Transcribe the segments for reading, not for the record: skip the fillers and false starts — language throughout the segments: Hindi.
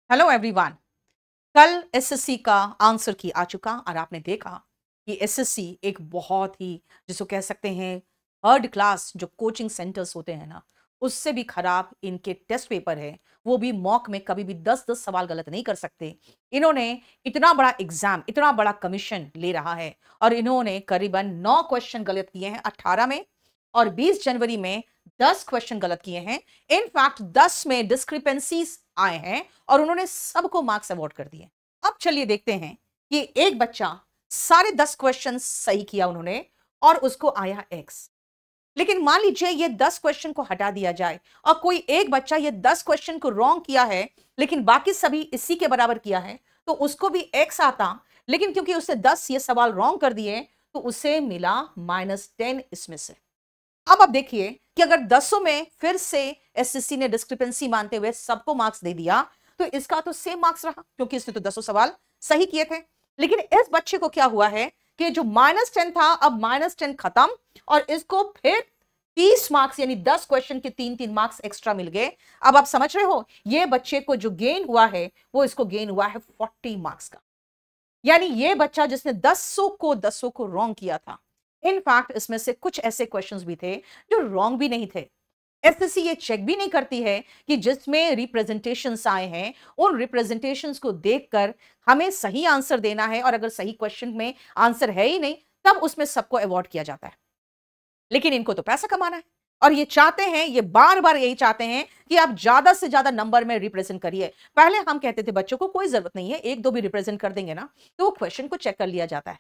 Hello everyone. कल एसएससी का आंसर की आ चुका और आपने देखा कि एसएससी एक बहुत ही जिसको कह सकते हैं थर्ड क्लास जो कोचिंग सेंटर्स होते हैं ना, उससे भी खराब इनके टेस्ट पेपर है। वो भी मॉक में कभी भी 10-10 सवाल गलत नहीं कर सकते। इन्होंने इतना बड़ा एग्जाम, इतना बड़ा कमीशन ले रहा है और इन्होंने करीबन 9 क्वेश्चन गलत किए हैं 18 में, और 20 जनवरी में 10 क्वेश्चन गलत किए हैं। इनफैक्ट 10 में डिस्क्रिपेंसीज आए हैं और उन्होंने सबको मार्क्स अवार्ड कर दिए। अब चलिए देखते हैं कि एक बच्चा सारे 10 क्वेश्चन सही किया उन्होंने और उसको आया एक्स। लेकिन मान लीजिए ये 10 क्वेश्चन को हटा दिया जाए और कोई एक बच्चा ये 10 क्वेश्चन को रॉन्ग किया है लेकिन बाकी सभी इसी के बराबर किया है तो उसको भी एक्स आता। लेकिन क्योंकि उसने 10 ये सवाल रॉन्ग कर दिए तो उसे मिला -10 इसमें से। अब आप देखिए कि अगर 10 में फिर से एसएससी ने डिस्क्रिपेंसी मानते हुए सबको मार्क्स दे दिया तो इसका तो सेम मार्क्स रहा क्योंकि इसने तो 10 सवाल सही किए थे। लेकिन इस बच्चे को क्या हुआ है कि जो -10 था अब -10 खत्म और इसको फिर 30 मार्क्स यानी 10 क्वेश्चन के 3-3 मार्क्स एक्स्ट्रा मिल गए। अब आप समझ रहे हो ये बच्चे को जो गेन हुआ है वो इसको गेन हुआ है 40 मार्क्स का। यानी ये बच्चा जिसने 10 को रॉन्ग किया था, इनफैक्ट इसमें से कुछ ऐसे क्वेश्चंस भी थे जो रॉन्ग भी नहीं थे। एसएससी ये चेक भी नहीं करती है कि जिसमें रिप्रेजेंटेशंस आए हैं उन रिप्रेजेंटेशंस को देखकर हमें सही आंसर देना है, और अगर सही क्वेश्चन में आंसर है ही नहीं तब उसमें सबको अवॉर्ड किया जाता है। लेकिन इनको तो पैसा कमाना है और ये चाहते हैं, ये बार बार यही चाहते हैं कि आप ज्यादा से ज्यादा नंबर में रिप्रेजेंट करिए। पहले हम कहते थे बच्चों को कोई जरूरत नहीं है, एक दो भी रिप्रेजेंट कर देंगे ना तो वो क्वेश्चन को चेक कर लिया जाता है।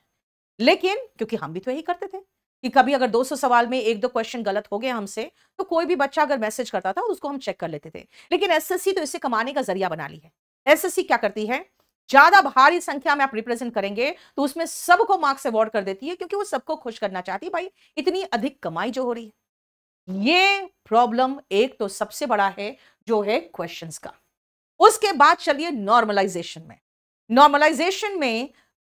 लेकिन क्योंकि हम भी तो यही करते थे कि कभी अगर 200 सवाल में एक दो क्वेश्चन गलत हो गए हमसे तो कोई भी बच्चा अगर मैसेज करता था उसको हम चेक कर लेते थे। लेकिन एसएससी तो इसे कमाने का जरिया बना ली है। एसएससी क्या करती है, ज्यादा भारी संख्या में आप रिप्रेजेंट करेंगे तो उसमें सबको मार्क्स अवार्ड कर देती है क्योंकि वो सबको खुश करना चाहती है। भाई इतनी अधिक कमाई जो हो रही है, ये प्रॉब्लम एक तो सबसे बड़ा है जो है क्वेश्चंस का। उसके बाद चलिए नॉर्मलाइजेशन में। नॉर्मलाइजेशन में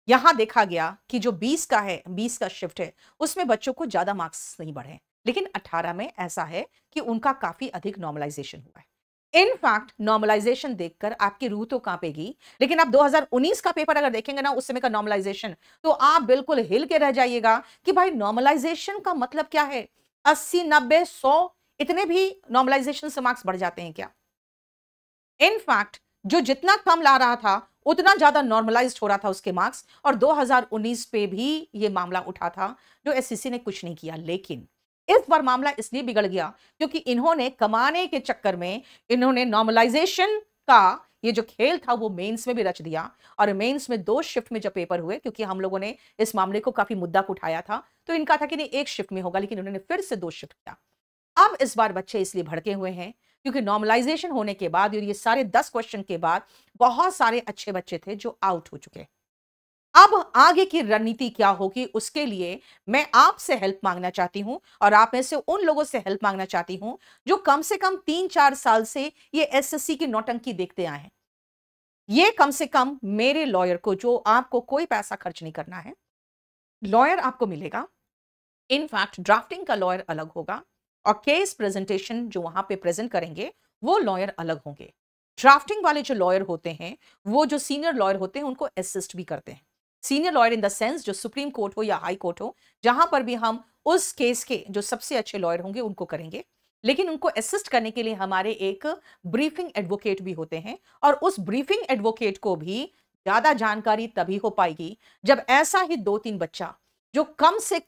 यहां देखा गया कि जो 20 का है, 20 का शिफ्ट है, उसमें बच्चों को ज्यादा मार्क्स नहीं बढ़े। लेकिन 18 में ऐसा है कि उनका काफी अधिक नॉर्मलाइजेशन हुआ है। इनफैक्ट नॉर्मलाइजेशन देखकर आपकी रूह तो कांपेगी। लेकिन आप 2019 का पेपर अगर देखेंगे ना, उस समय का नॉर्मलाइजेशन, तो आप बिल्कुल हिल के रह जाइएगा कि भाई नॉर्मलाइजेशन का मतलब क्या है। 80, 90, 100 इतने भी नॉर्मलाइजेशन से मार्क्स बढ़ जाते हैं क्या? इनफैक्ट जो जितना कम ला रहा था उतना ज्यादा नॉर्मलाइज्ड हो रहा था उसके मार्क्स, और 2019 पे भी ये मामला उठा था जो एससीसी ने कुछ नहीं किया। लेकिन इस बार मामला इसलिए बिगड़ गया क्योंकि इन्होंने कमाने के चक्कर में इन्होंने नॉर्मलाइजेशन का ये जो खेल था वो मेंस में भी रच दिया। और मेंस में 2 शिफ्ट में जब पेपर हुए, क्योंकि हम लोगों ने इस मामले को काफी मुद्दा को उठाया था, तो इनका था कि नहीं एक शिफ्ट में होगा, लेकिन उन्होंने फिर से 2 शिफ्ट किया। अब इस बार बच्चे इसलिए भड़के हुए हैं क्योंकि नॉर्मलाइजेशन होने के बाद और ये सारे 10 क्वेश्चन के बाद बहुत सारे अच्छे बच्चे थे जो आउट हो चुके। अब आगे की रणनीति क्या होगी उसके लिए मैं आपसे हेल्प मांगना चाहती हूं, और आप में से उन लोगों से हेल्प मांगना चाहती हूं जो कम से कम 3-4 साल से ये एसएससी की नौटंकी देखते आए हैं। ये कम से कम मेरे लॉयर को, जो आपको कोई पैसा खर्च नहीं करना है, लॉयर आपको मिलेगा। इनफैक्ट ड्राफ्टिंग का लॉयर अलग होगा और केस प्रेजेंटेशन जो वहां पे प्रेजेंट करेंगे वो लॉयर अलग होंगे। ड्राफ्टिंग वाले जो लॉयर होते हैं वो जो सीनियर लॉयर होते हैं उनको असिस्ट भी करते हैं। Senior lawyer in the sense जो सुप्रीम कोर्ट हो या हाई कोर्ट हो, जहां पर भी हम उस केस के जो सबसे अच्छे लॉयर होंगे उनको करेंगे। लेकिन उनको असिस्ट करने के लिए हमारे एक ब्रीफिंग एडवोकेट भी होते हैं, और उस ब्रीफिंग एडवोकेट को भी ज्यादा जानकारी तभी हो पाएगी जब ऐसा ही 2-3 बच्चा जो कम से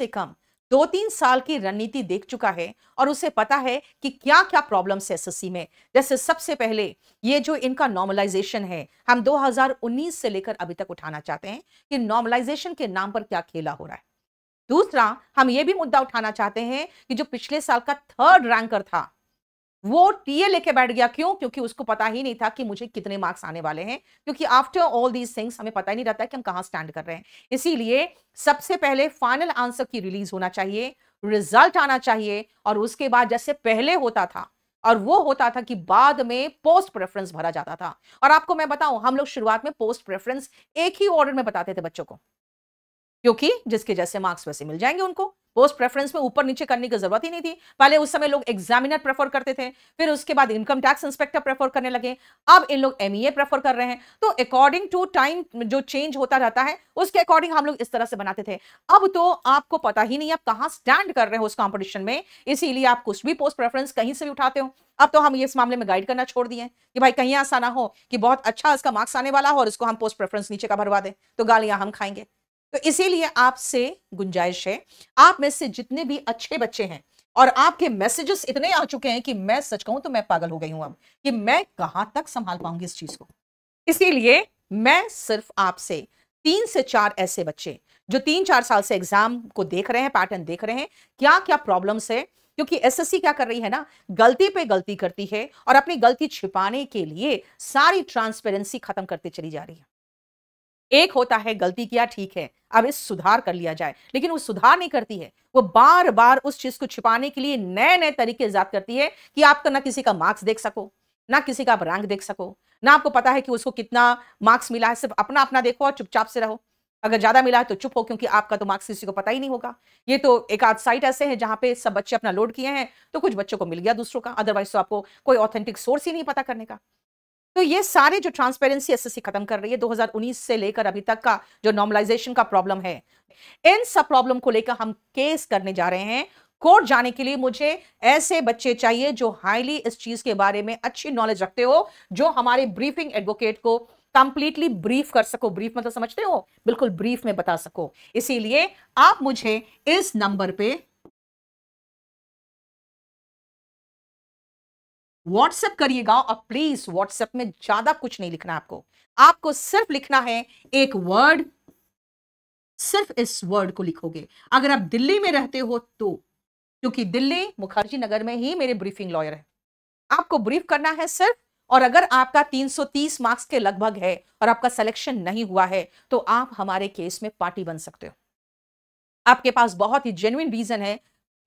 कम 2-3 साल की रणनीति देख चुका है और उसे पता है कि क्या क्या प्रॉब्लम्स है एसएससी में। जैसे सबसे पहले ये जो इनका नॉर्मलाइजेशन है, हम 2019 से लेकर अभी तक उठाना चाहते हैं कि नॉर्मलाइजेशन के नाम पर क्या खेला हो रहा है। दूसरा, हम ये भी मुद्दा उठाना चाहते हैं कि जो पिछले साल का 3rd रैंकर था वो टीए लेके बैठ गया। क्यों? क्योंकि उसको पता ही नहीं था कि मुझे कितने मार्क्स आने वाले हैं, क्योंकि आफ्टर ऑल दीज थिंग्स हमें पता ही नहीं रहता कि हम कहां स्टैंड कर रहे हैं। इसीलिए सबसे पहले फाइनल आंसर की रिलीज होना चाहिए, रिजल्ट आना चाहिए, और उसके बाद जैसे पहले होता था, और वो होता था कि बाद में पोस्ट प्रेफरेंस भरा जाता था। और आपको मैं बताऊं, हम लोग शुरुआत में पोस्ट प्रेफरेंस एक ही ऑर्डर में बताते थे बच्चों को, क्योंकि जिसके जैसे मार्क्स वैसे मिल जाएंगे उनको। पोस्ट प्रेफरेंस में ऊपर नीचे करने की जरूरत ही नहीं थी। पहले उस समय लोग एग्जामिनर प्रेफर करते थे, फिर उसके बाद इनकम टैक्स इंस्पेक्टर प्रेफर करने लगे, अब इन लोग एमईए प्रेफर कर रहे हैं। तो अकॉर्डिंग टू टाइम जो चेंज होता रहता है उसके अकॉर्डिंग हम लोग इस तरह से बनाते थे। अब तो आपको पता ही नहीं आप कहां स्टैंड कर रहे हो उस कंपटीशन में, इसीलिए आप कुछ भी पोस्ट प्रेफरेंस कहीं से भी उठाते हो। अब तो हम इस मामले में गाइड करना छोड़ दिए कि भाई कहीं ऐसा ना हो कि बहुत अच्छा इसका मार्क्स आने वाला हो और इसको हम पोस्ट प्रेफरेंस नीचे का भरवा दें, तो गालियां हम खाएंगे। तो इसीलिए आपसे गुंजाइश है, आप में से जितने भी अच्छे बच्चे हैं और आपके मैसेजेस इतने आ चुके हैं कि मैं सच कहूं तो मैं पागल हो गई हूं अब कि मैं कहां तक संभाल पाऊंगी इस चीज को। इसीलिए मैं सिर्फ आपसे 3 से 4 ऐसे बच्चे जो 3-4 साल से एग्जाम को देख रहे हैं, पैटर्न देख रहे हैं, क्या क्या प्रॉब्लम्स है, क्योंकि एसएससी क्या कर रही है ना, गलती पे गलती करती है और अपनी गलती छिपाने के लिए सारी ट्रांसपेरेंसी खत्म करती चली जा रही है। एक होता है गलती किया, ठीक है, अब इस सुधार कर लिया जाए, लेकिन वो सुधार नहीं करती है, वो बार बार उस चीज को छिपाने के लिए नए नए तरीके इजाद करती है कि आप तो ना किसी का मार्क्स देख सको, ना किसी का आप रैंक देख सको, ना आपको पता है कि उसको कितना मार्क्स मिला है, सिर्फ अपना अपना देखो और चुपचाप से रहो। अगर ज्यादा मिला है तो चुप हो, क्योंकि आपका तो मार्क्स किसी को पता ही नहीं होगा। ये तो एक आध साइट ऐसे हैं जहां पे सब बच्चे अपना लोड किए हैं, तो कुछ बच्चों को मिल गया, दूसरों का, अदरवाइज तो आपको कोई ऑथेंटिक सोर्स ही नहीं पता करने का। तो ये सारे जो ट्रांसपेरेंसी एसएससी खत्म कर रही है 2019 से लेकर अभी तक का जो नॉर्मलाइजेशन का प्रॉब्लम है, इन सब प्रॉब्लम को लेकर हम केस करने जा रहे हैं। कोर्ट जाने के लिए मुझे ऐसे बच्चे चाहिए जो हाईली इस चीज के बारे में अच्छी नॉलेज रखते हो, जो हमारे ब्रीफिंग एडवोकेट को कंप्लीटली ब्रीफ कर सको। ब्रीफ मतलब समझते हो, बिल्कुल ब्रीफ में बता सको। इसीलिए आप मुझे इस नंबर पे व्हाट्सएप करिएगा, और प्लीज व्हाट्सएप में ज्यादा कुछ नहीं लिखना आपको, आपको सिर्फ लिखना है एक वर्ड, सिर्फ इस वर्ड को लिखोगे। अगर आप दिल्ली में रहते हो तो, क्योंकि दिल्ली मुखर्जी नगर में ही मेरे ब्रीफिंग लॉयर है, आपको ब्रीफ करना है सिर्फ। और अगर आपका 330 मार्क्स के लगभग है और आपका सिलेक्शन नहीं हुआ है, तो आप हमारे केस में पार्टी बन सकते हो। आपके पास बहुत ही जेन्युइन रीजन है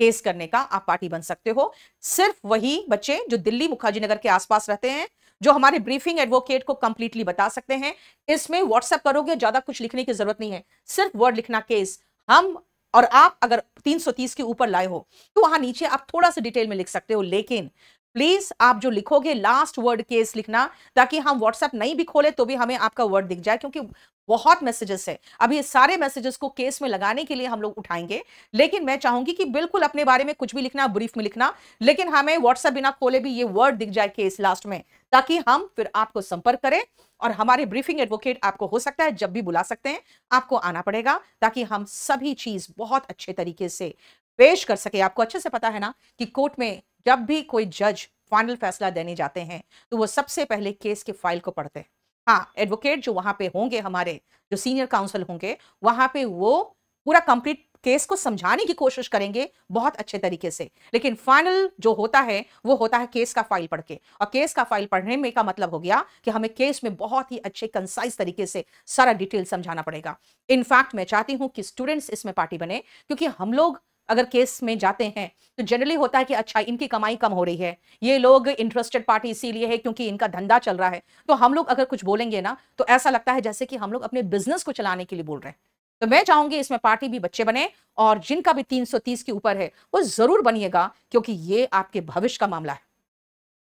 केस करने का, आप पार्टी बन सकते हो। सिर्फ वही बच्चे जो दिल्ली मुखर्जी नगर के आसपास रहते हैं, जो हमारे ब्रीफिंग एडवोकेट को कंप्लीटली बता सकते हैं। इसमें व्हाट्सएप करोगे, ज्यादा कुछ लिखने की जरूरत नहीं है, सिर्फ वर्ड लिखना केस। हम और आप अगर 330 के ऊपर लाए हो तो वहां नीचे आप थोड़ा सा डिटेल में लिख सकते हो, लेकिन प्लीज आप जो लिखोगे लास्ट वर्ड केस लिखना, ताकि हम व्हाट्सएप नहीं भी खोले तो भी हमें आपका वर्ड दिख जाए, क्योंकि बहुत मैसेजेस है। अभी ये सारे मैसेजेस को केस में लगाने के लिए हम लोग उठाएंगे, लेकिन मैं चाहूंगी कि बिल्कुल अपने बारे में कुछ भी लिखना, ब्रीफ में लिखना, लेकिन हमें व्हाट्सएप बिना खोले भी ये वर्ड दिख जाए केस लास्ट में, ताकि हम फिर आपको संपर्क करें। और हमारे ब्रीफिंग एडवोकेट आपको हो सकता है जब भी बुला सकते हैं, आपको आना पड़ेगा, ताकि हम सभी चीज बहुत अच्छे तरीके से पेश कर सके। आपको अच्छे से पता है ना कि कोर्ट में जब भी कोई जज फाइनल फैसला देने जाते हैं तो वो सबसे पहले केस के फाइल को पढ़ते हैं। हाँ, एडवोकेट जो वहां पे होंगे, हमारे जो सीनियर काउंसिल होंगे वहां पे, वो पूरा कंप्लीट केस को समझाने की कोशिश करेंगे बहुत अच्छे तरीके से, लेकिन फाइनल जो होता है वो होता है केस का फाइल पढ़ के। और केस का फाइल पढ़ने में का मतलब हो गया कि हमें केस में बहुत ही अच्छे कंसाइज तरीके से सारा डिटेल समझाना पड़ेगा। इनफैक्ट मैं चाहती हूं कि स्टूडेंट्स इसमें पार्टी बने, क्योंकि हम लोग अगर केस में जाते हैं तो जनरली होता है कि अच्छा इनकी कमाई कम हो रही है, ये लोग इंटरेस्टेड पार्टी इसीलिए है क्योंकि इनका धंधा चल रहा है। तो हम लोग अगर कुछ बोलेंगे ना तो ऐसा लगता है जैसे कि हम लोग अपने बिजनेस को चलाने के लिए बोल रहे हैं। तो मैं चाहूंगी इसमें पार्टी भी बच्चे बने, और जिनका भी 330 के ऊपर है वो जरूर बनिएगा, क्योंकि ये आपके भविष्य का मामला है,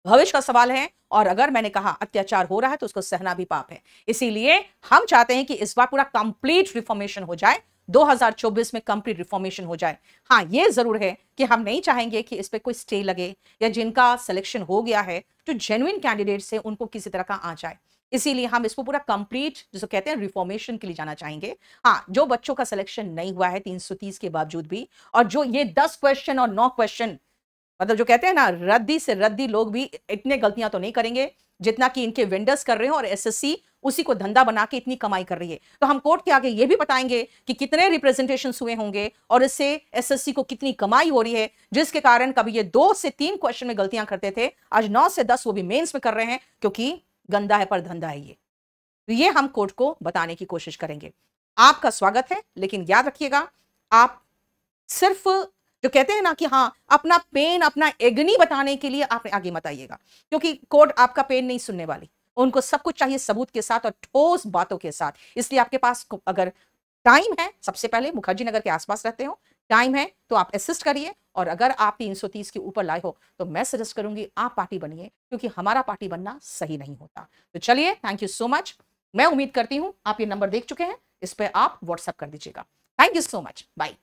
भविष्य का सवाल है। और अगर मैंने कहा अत्याचार हो रहा है तो उसको सहना भी पाप है। इसीलिए हम चाहते हैं कि इस बार पूरा कंप्लीट रिफॉर्मेशन हो जाए, 2024 में कंप्लीट रिफॉर्मेशन हो जाए। हाँ, ये जरूर है कि हम नहीं चाहेंगे कि इस पे कोई स्टे लगे, या जिनका सिलेक्शन हो गया है, जो जेन्युइन कैंडिडेट्स है, उनको किसी तरह का आ जाए। इसीलिए हम इसको पूरा कंप्लीट, जिसको कहते हैं रिफॉर्मेशन के लिए जाना चाहेंगे। हाँ, जो बच्चों का सिलेक्शन नहीं हुआ है 330 के बावजूद भी, और जो ये 10 क्वेश्चन और 9 क्वेश्चन, मतलब जो कहते हैं ना रद्दी से रद्दी लोग भी इतने गलतियां तो नहीं करेंगे जितना कि इनके वेंडर्स कर रहे हैं, और एसएससी उसी को धंधा बना के इतनी कमाई कर रही है। तो हम कोर्ट के आगे ये भी बताएंगे कि कितने रिप्रेजेंटेशन हुए होंगे और इससे एसएससी को कितनी कमाई हो रही है, जिसके कारण कभी ये 2 से 3 क्वेश्चन में गलतियां करते थे, आज 9 से 10 वो भी मेंस में कर रहे हैं, क्योंकि गंदा है पर धंधा है ये। तो ये हम कोर्ट को बताने की कोशिश करेंगे। आपका स्वागत है, लेकिन याद रखिएगा, आप सिर्फ जो कहते हैं ना कि हाँ अपना पेन, अपना एग्नी बताने के लिए आप आगे मत आइएगा, क्योंकि कोर्ट आपका पेन नहीं सुनने वाली। उनको सब कुछ चाहिए सबूत के साथ और ठोस बातों के साथ। इसलिए आपके पास अगर टाइम है, सबसे पहले मुखर्जी नगर के आसपास रहते हो, टाइम है तो आप असिस्ट करिए, और अगर आप 330 के ऊपर लाए हो तो मैं सजेस्ट करूंगी आप पार्टी बनिए, क्योंकि हमारा पार्टी बनना सही नहीं होता। तो चलिए, थैंक यू सो मच। मैं उम्मीद करती हूं आप ये नंबर देख चुके हैं, इस पे आप व्हाट्सएप कर दीजिएगा। Thank you so much, bye.